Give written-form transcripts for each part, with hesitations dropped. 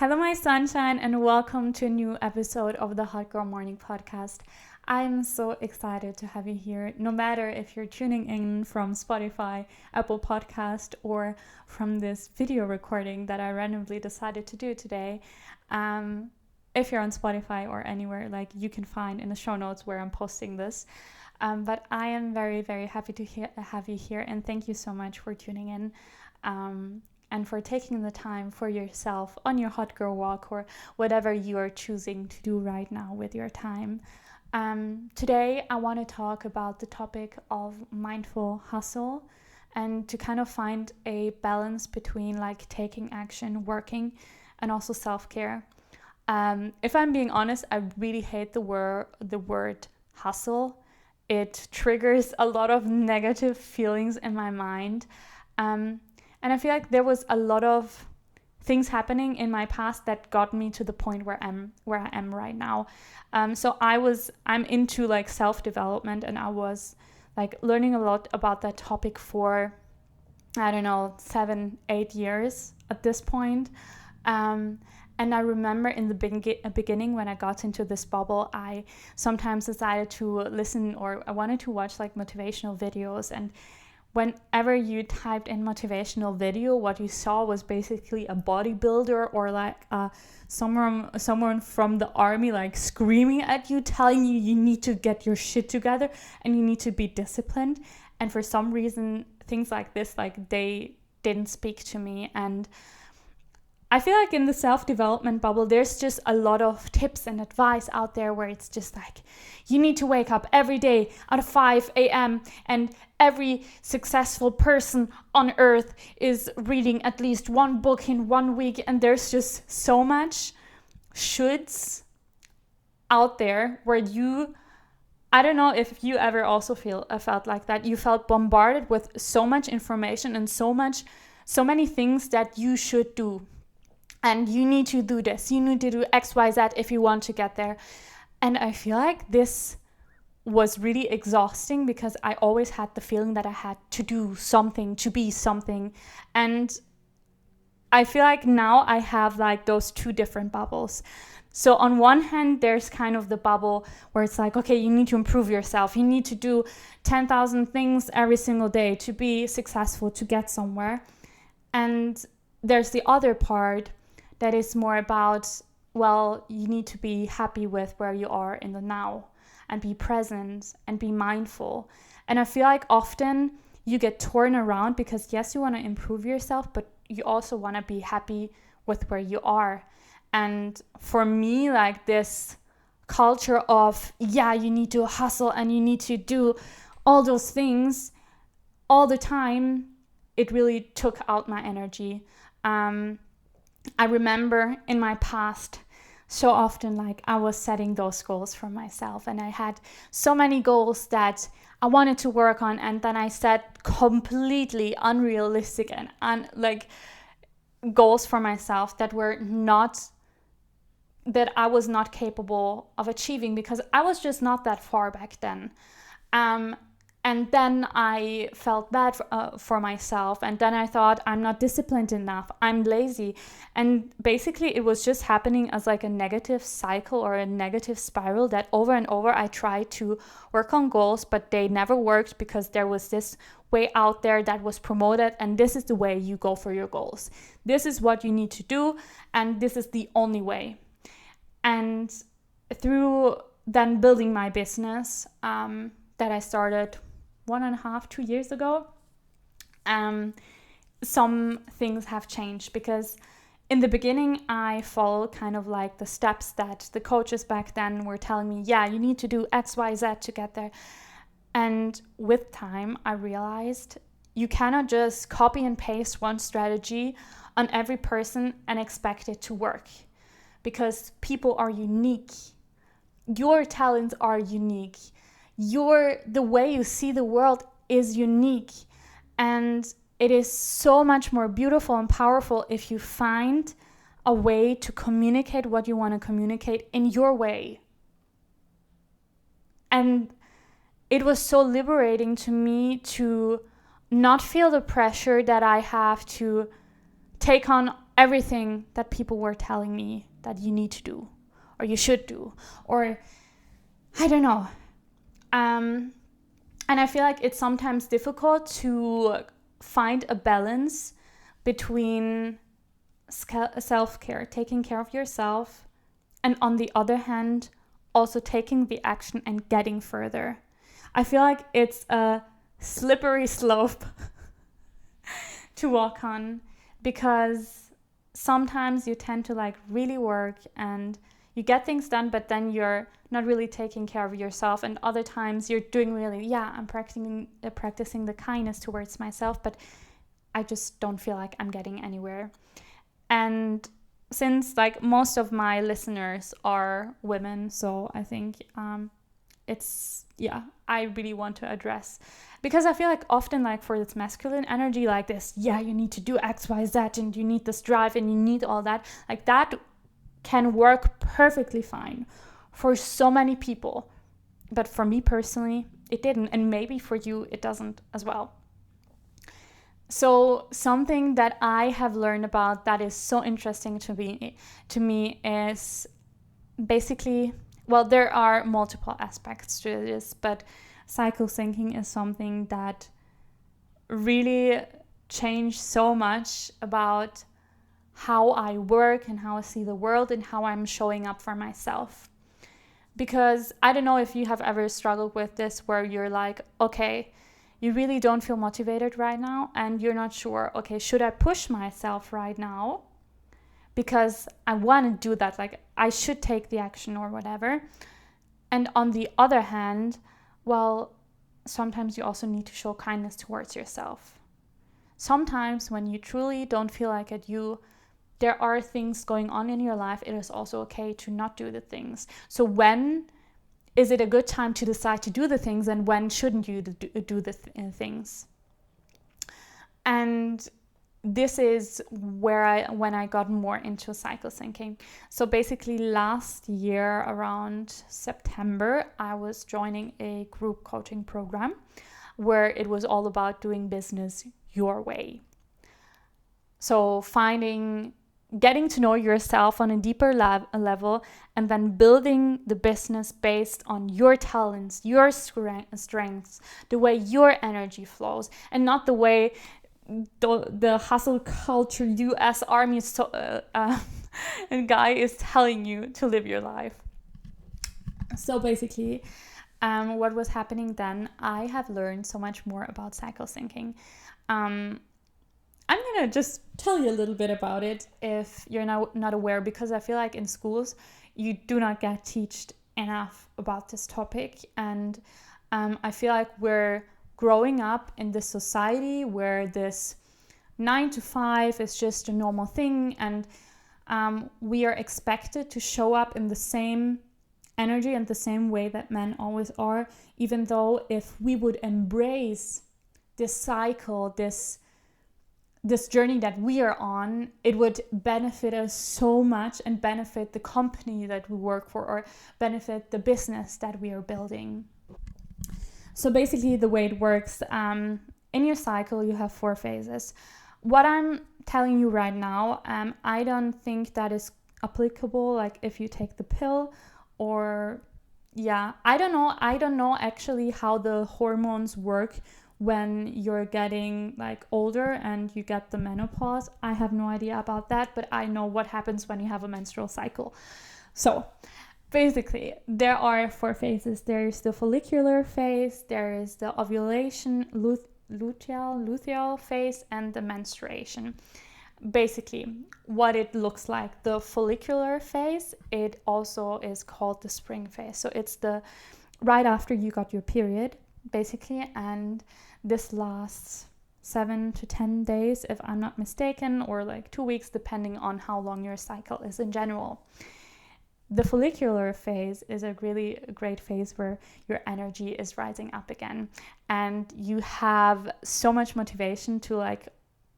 Hello, my sunshine, and welcome to a new episode of the Hot Girl Morning Podcast. I'm so excited to have you here, no matter if you're tuning in from Spotify, Apple Podcast, or from this video recording that I randomly decided to do today. If you're on Spotify or anywhere, you can find in the show notes where I'm posting this. But I am very, very happy to have you here, and thank you so much for tuning in. And for taking the time for yourself on your hot girl walk or whatever you are choosing to do right now with your time. Today, I want to talk about the topic of mindful hustle and to kind of find a balance between taking action, working, and also self-care. If I'm being honest, I really hate the word hustle. It triggers a lot of negative feelings in my mind. And I feel like there was a lot of things happening in my past that got me to the point where I am right now. So I'm into self-development, and I was learning a lot about that topic for, 7-8 years at this point. And I remember in the beginning when I got into this bubble, I sometimes decided to listen, or I wanted to watch motivational videos. And whenever you typed in motivational video, what you saw was basically a bodybuilder or someone from the army screaming at you, telling you need to get your shit together and you need to be disciplined. And for some reason, things like this, they didn't speak to me. And I feel like in the self-development bubble, there's just a lot of tips and advice out there where it's just you need to wake up every day at 5 a.m. and every successful person on earth is reading at least one book in 1 week. And there's just so much shoulds out there where I don't know if you ever also felt like that. You felt bombarded with so much information and so many things that you should do. And you need to do this, you need to do X, Y, Z if you want to get there. And I feel like this was really exhausting because I always had the feeling that I had to do something, to be something. And I feel like now I have those two different bubbles. So on one hand, there's kind of the bubble where it's okay, you need to improve yourself. You need to do 10,000 things every single day to be successful, to get somewhere. And there's the other part that is more about, you need to be happy with where you are in the now and be present and be mindful. And I feel like often you get torn around because yes, you want to improve yourself, but you also want to be happy with where you are. And for me, this culture of, you need to hustle and you need to do all those things all the time, it really took out my energy. I remember in my past so often I was setting those goals for myself, and I had so many goals that I wanted to work on, and then I set completely unrealistic and goals for myself that I was not capable of achieving because I was just not that far back then. And then I felt bad for myself. And then I thought, I'm not disciplined enough. I'm lazy. And basically, it was just happening as a negative cycle or a negative spiral that over and over I tried to work on goals, but they never worked because there was this way out there that was promoted. And this is the way you go for your goals. This is what you need to do. And this is the only way. And through then building my business that I started 1.5-2 years ago, some things have changed because in the beginning I followed kind of the steps that the coaches back then were telling me, you need to do X, Y, Z to get there. And with time I realized you cannot just copy and paste one strategy on every person and expect it to work, because people are unique. Your talents are unique. The way you see the world is unique, and it is so much more beautiful and powerful if you find a way to communicate what you want to communicate in your way. And it was so liberating to me to not feel the pressure that I have to take on everything that people were telling me that you need to do or you should do, or I don't know. And I feel like it's sometimes difficult to find a balance between self-care, taking care of yourself, and on the other hand, also taking the action and getting further. I feel like it's a slippery slope to walk on, because sometimes you tend to like really work and you get things done, but then you're not really taking care of yourself. And other times you're doing really, I'm practicing the kindness towards myself, but I just don't feel like I'm getting anywhere. And since like most of my listeners are women, so I think I really want to address, because I feel like often like for this masculine energy like this, you need to do X, Y, Z, and you need this drive and you need all that, like that can work perfectly fine for so many people, but for me personally it didn't, and maybe for you it doesn't as well. So something that I have learned about that is so interesting to me is basically, well, there are multiple aspects to this, but cycle syncing is something that really changed so much about how I work and how I see the world and how I'm showing up for myself. Because I don't know if you have ever struggled with this, where you're like, okay, you really don't feel motivated right now and you're not sure, okay, should I push myself right now? Because I want to do that, like I should take the action or whatever. And on the other hand, well, sometimes you also need to show kindness towards yourself. Sometimes when you truly don't feel like it, there are things going on in your life, it is also okay to not do the things. So when is it a good time to decide to do the things, and when shouldn't you do the things? And this is when I got more into cycle syncing. So basically last year around September, I was joining a group coaching program where it was all about doing business your way. So getting to know yourself on a deeper level, and then building the business based on your talents, your strengths, the way your energy flows, and not the way the hustle culture US Army and guy is telling you to live your life. So basically, what was happening then, I have learned so much more about cycle syncing. I'm going to just tell you a little bit about it if you're not aware, because I feel like in schools you do not get taught enough about this topic. And I feel like we're growing up in this society where this 9 to 5 is just a normal thing, and we are expected to show up in the same energy and the same way that men always are, even though if we would embrace this cycle, this journey that we are on, it would benefit us so much, and benefit the company that we work for, or benefit the business that we are building. So basically the way it works, in your cycle you have 4 phases. What I'm telling you right now, I don't think that is applicable, like if you take the pill, or I don't know actually how the hormones work when you're getting like older and you get the menopause. I have no idea about that, but I know what happens when you have a menstrual cycle. So basically there are 4 phases. There is the follicular phase, there is the ovulation, luteal phase, and the menstruation. Basically what it looks like, the follicular phase, it also is called the spring phase. So it's the right after you got your period basically, and this lasts 7 to 10 days if I'm not mistaken, or like 2 weeks depending on how long your cycle is in general. The follicular phase is a really great phase where your energy is rising up again, and you have so much motivation to like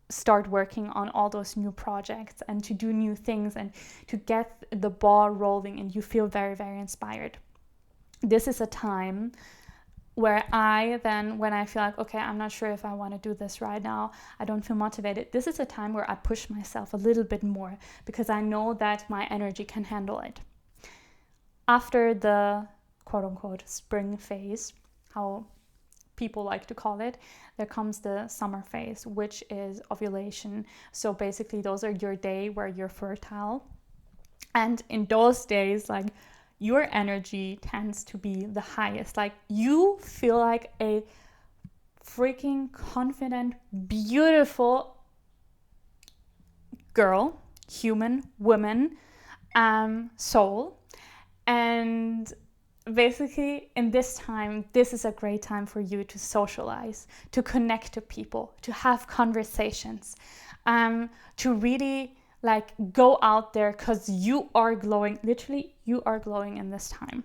start working on all those new projects and to do new things and to get the ball rolling, and you feel very, very inspired. This is a time where I then, when I feel like, okay, I'm not sure if I want to do this right now, I don't feel motivated, this is a time where I push myself a little bit more because I know that my energy can handle it. After the quote unquote spring phase, how people like to call it, there comes the summer phase, which is ovulation. So basically those are your day where you're fertile. And in those days, like, your energy tends to be the highest. Like, you feel like a freaking confident, beautiful girl, human, woman, soul. And basically, in this time, this is a great time for you to socialize, to connect to people, to have conversations, to really like go out there, because you are glowing. Literally, you are glowing in this time.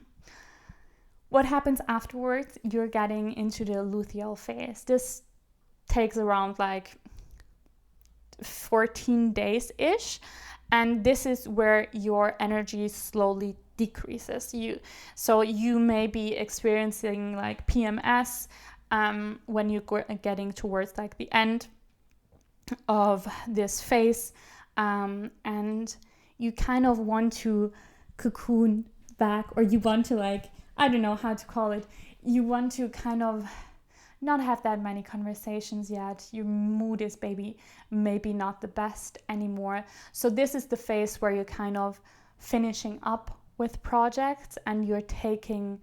What happens afterwards? You're getting into the luteal phase. This takes around like 14 days ish, and this is where your energy slowly decreases. So you may be experiencing like PMS when you're getting towards like the end of this phase, and you kind of want to cocoon back, or you want to, like, I don't know how to call it, you want to kind of not have that many conversations yet. Your mood is maybe not the best anymore. So this is the phase where you're kind of finishing up with projects and you're taking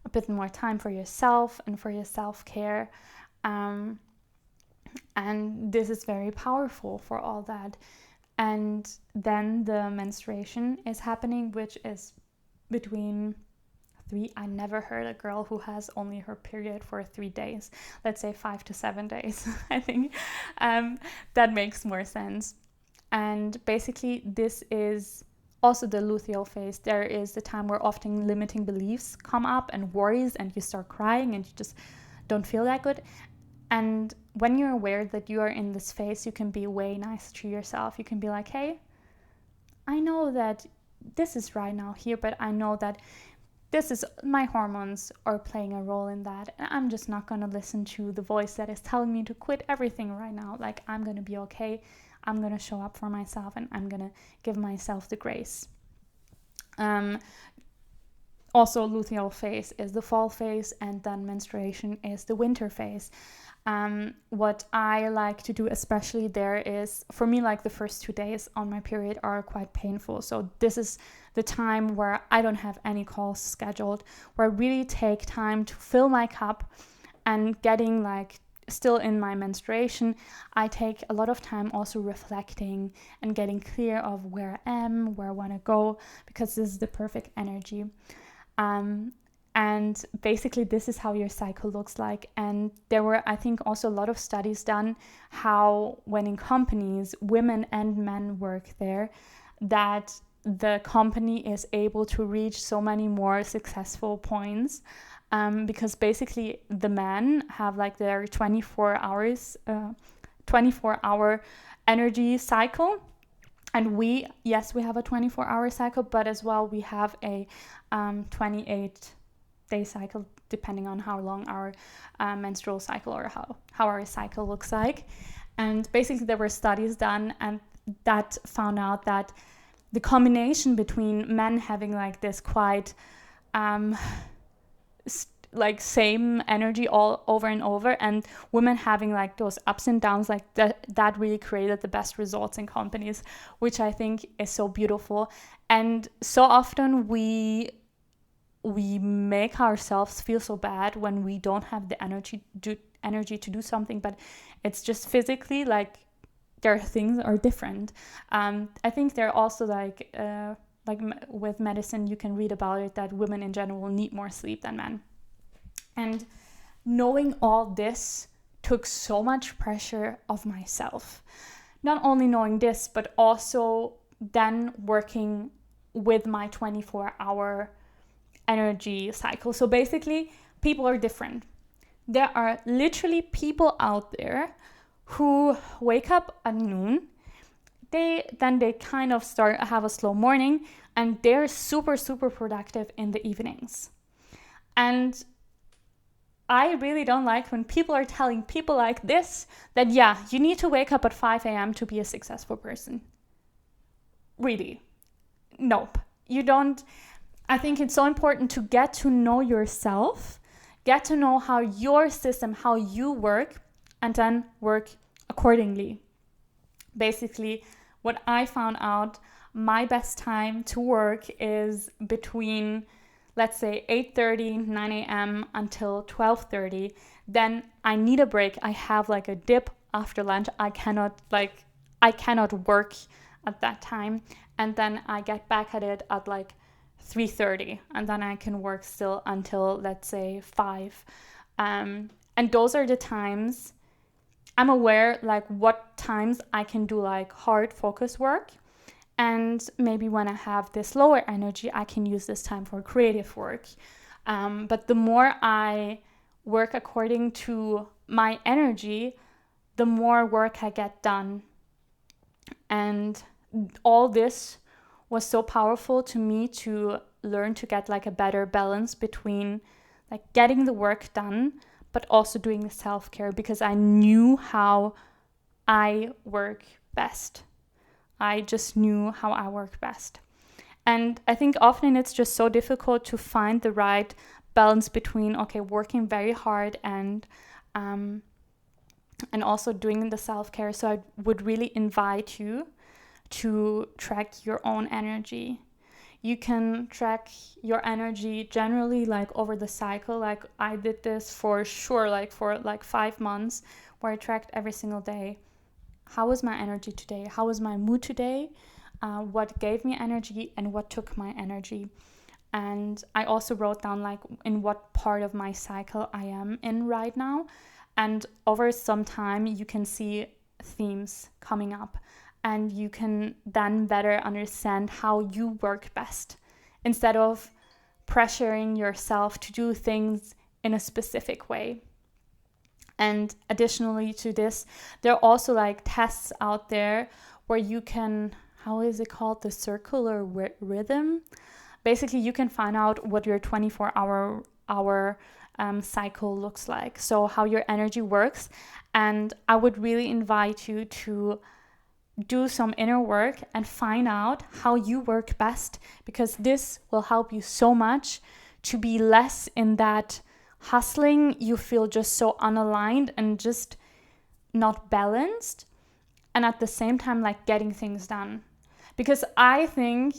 a bit more time for yourself and for your self-care. And this is very powerful for all that. And then the menstruation is happening, which is between I never heard a girl who has only her period for 3 days. Let's say 5 to 7 days. I think that makes more sense. And basically, this is also the luteal phase. There is the time where often limiting beliefs come up and worries, and you start crying and you just don't feel that good. And when you're aware that you are in this phase, you can be way nicer to yourself. You can be like, hey, I know that this is right now here, but I know that this is my hormones are playing a role in that, and I'm just not going to listen to the voice that is telling me to quit everything right now. Like, I'm going to be okay. I'm going to show up for myself, and I'm going to give myself the grace. Also, luteal phase is the fall phase, and then menstruation is the winter phase. What I like to do especially there is, for me, like the first 2 days on my period are quite painful. So this is the time where I don't have any calls scheduled, where I really take time to fill my cup, and getting like still in my menstruation, I take a lot of time also reflecting and getting clear of where I am, where I want to go, because this is the perfect energy. And basically, this is how your cycle looks like. And there were, I think, also a lot of studies done how when in companies, women and men work there, that the company is able to reach so many more successful points. Because basically the men have like their 24-hour energy cycle. And we have a 24-hour cycle, but as well we have a 28-day cycle, depending on how long our menstrual cycle or how our cycle looks like. And basically there were studies done and that found out that the combination between men having like this quite like same energy all over and over, and women having like those ups and downs, like that really created the best results in companies, which I think is so beautiful. And so often we make ourselves feel so bad when we don't have the energy to do something, but it's just physically like their things are different. I think they're also like with medicine, you can read about it that women in general need more sleep than men. And knowing all this took so much pressure off myself. Not only knowing this, but also then working with my 24-hour energy cycle. So basically, people are different. There are literally people out there who wake up at noon, they kind of have a slow morning, and they're super, super productive in the evenings. And I really don't like when people are telling people like this that, yeah, you need to wake up at 5 a.m. to be a successful person. Really. Nope. You don't. I think it's so important to get to know yourself, get to know how your system, how you work, and then work accordingly. Basically, what I found out, my best time to work is between, let's say, 8:30, 9 a.m. until 12:30. Then I need a break. I have like a dip after lunch. I cannot work at that time. And then I get back at it at like 3:30, and then I can work still until, let's say, 5. And those are the times I'm aware like what times I can do like hard focus work, and maybe when I have this lower energy, I can use this time for creative work. But the more I work according to my energy, the more work I get done. And all this was so powerful to me to learn to get like a better balance between like getting the work done, but also doing the self-care, because I knew how I work best. I just knew how I work best. And I think often it's just so difficult to find the right balance between, okay, working very hard and also doing the self-care. So I would really invite you to track your own energy. You can track your energy generally like over the cycle. Like I did this for sure, like for like 5 months, where I tracked every single day. How was my energy today? How was my mood today? What gave me energy and what took my energy? And I also wrote down like in what part of my cycle I am in right now. And over some time, you can see themes coming up, and you can then better understand how you work best, instead of pressuring yourself to do things in a specific way. And additionally to this, there are also like tests out there where you can, how is it called? The circular rhythm. Basically, you can find out what your 24-hour cycle looks like. So how your energy works. And I would really invite you to do some inner work and find out how you work best, because this will help you so much to be less in that hustling. You feel just so unaligned and just not balanced, and at the same time like getting things done. Because I think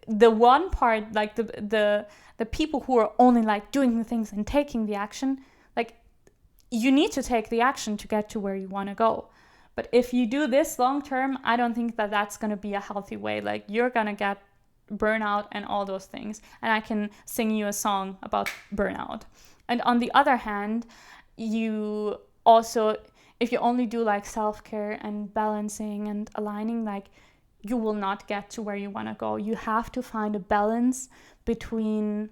the one part, like the people who are only like doing the things and taking the action, like you need to take the action to get to where you want to go. But if you do this long term, I don't think that that's going to be a healthy way. Like you're going to get burnout and all those things. And I can sing you a song about burnout. And on the other hand, you also, if you only do like self-care and balancing and aligning, like you will not get to where you want to go. You have to find a balance between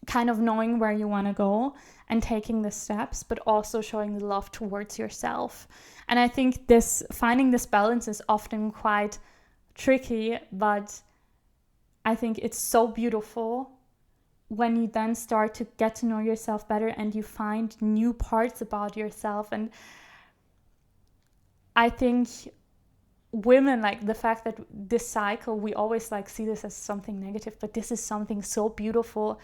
kind of knowing where you want to go and taking the steps, but also showing the love towards yourself. And I think finding this balance is often quite tricky, but I think it's so beautiful when you then start to get to know yourself better and you find new parts about yourself. And I think women, like the fact that this cycle, we always like see this as something negative, but this is something so beautiful,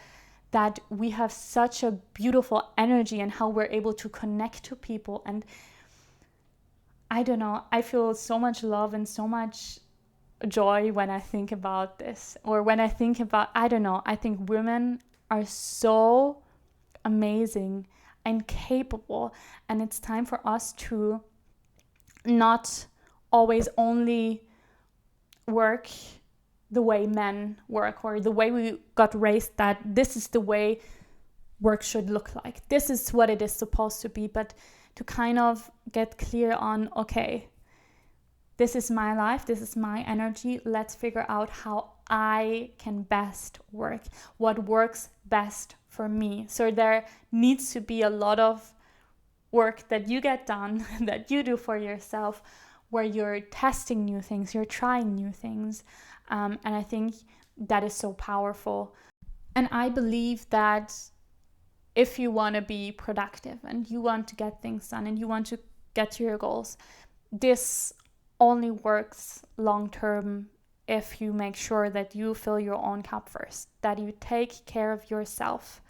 that we have such a beautiful energy and how we're able to connect to people. And I don't know, I feel so much love and so much joy when I think about this, or when I think about, I don't know, I think women are so amazing and capable, and it's time for us to not always only work the way men work, or the way we got raised, that this is the way work should look like, this is what it is supposed to be, but to kind of get clear on, okay, this is my life, this is my energy, let's figure out how I can best work, what works best for me. So there needs to be a lot of work that you get done, that you do for yourself, where you're testing new things, you're trying new things. And I think that is so powerful. And I believe that if you want to be productive and you want to get things done and you want to get to your goals, this only works long term if you make sure that you fill your own cup first, that you take care of yourself.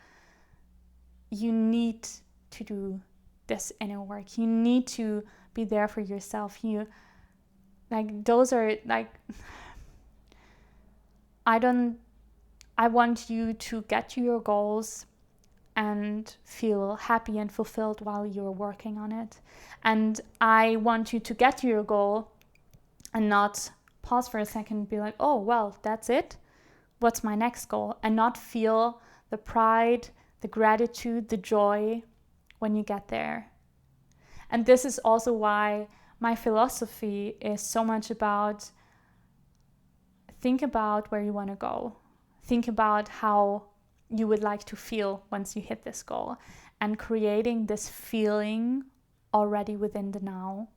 You need to do this inner work. You need to be there for yourself. Those are I want you to get to your goals and feel happy and fulfilled while you're working on it. And I want you to get to your goal and not pause for a second and be like, oh, well, that's it. What's my next goal? And not feel the pride, the gratitude, the joy when you get there. And this is also why my philosophy is so much about think about where you want to go. Think about how you would like to feel once you hit this goal, and creating this feeling already within the now.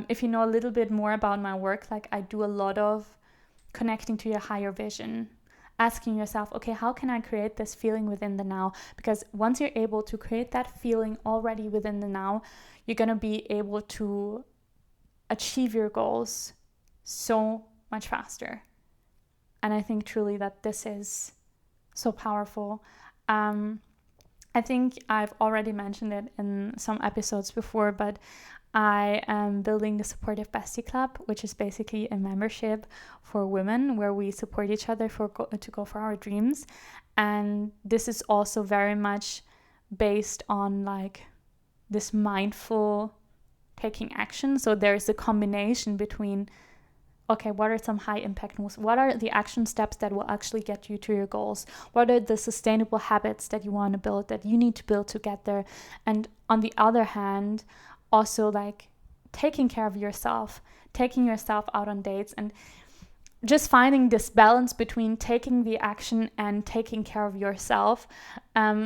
If you know a little bit more about my work, I do a lot of connecting to your higher vision, asking yourself, okay, how can I create this feeling within the now? Because once you're able to create that feeling already within the now, you're going to be able to achieve your goals so much faster. And I think truly that this is so powerful. I think I've already mentioned it in some episodes before, but I am building the Supportive Bestie Club, which is basically a membership for women where we support each other to go for our dreams. And this is also very much based on this mindful taking action. So there's a combination between, okay, what are some high impact moves? What are the action steps that will actually get you to your goals? What are the sustainable habits that you want to build, that you need to build to get there? And on the other hand, also taking care of yourself, taking yourself out on dates, and just finding this balance between taking the action and taking care of yourself.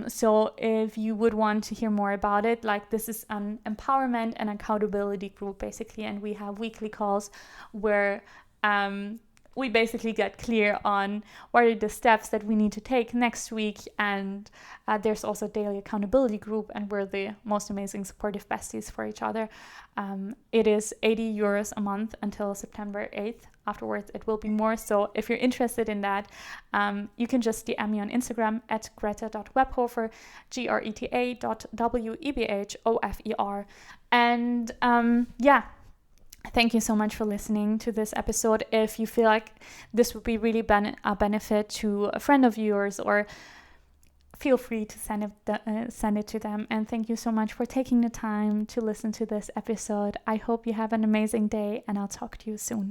So if you would want to hear more about it, this is an empowerment and accountability group basically, and we have weekly calls where we basically get clear on what are the steps that we need to take next week. And there's also a daily accountability group, and we're the most amazing supportive besties for each other. It is €80 a month until September 8th. Afterwards, it will be more. So if you're interested in that, you can just DM me on Instagram at greta.webhofer, greta.webhofer. And thank you so much for listening to this episode. If you feel like this would be really a benefit to a friend of yours, or feel free to send it to them. And thank you so much for taking the time to listen to this episode. I hope you have an amazing day, and I'll talk to you soon.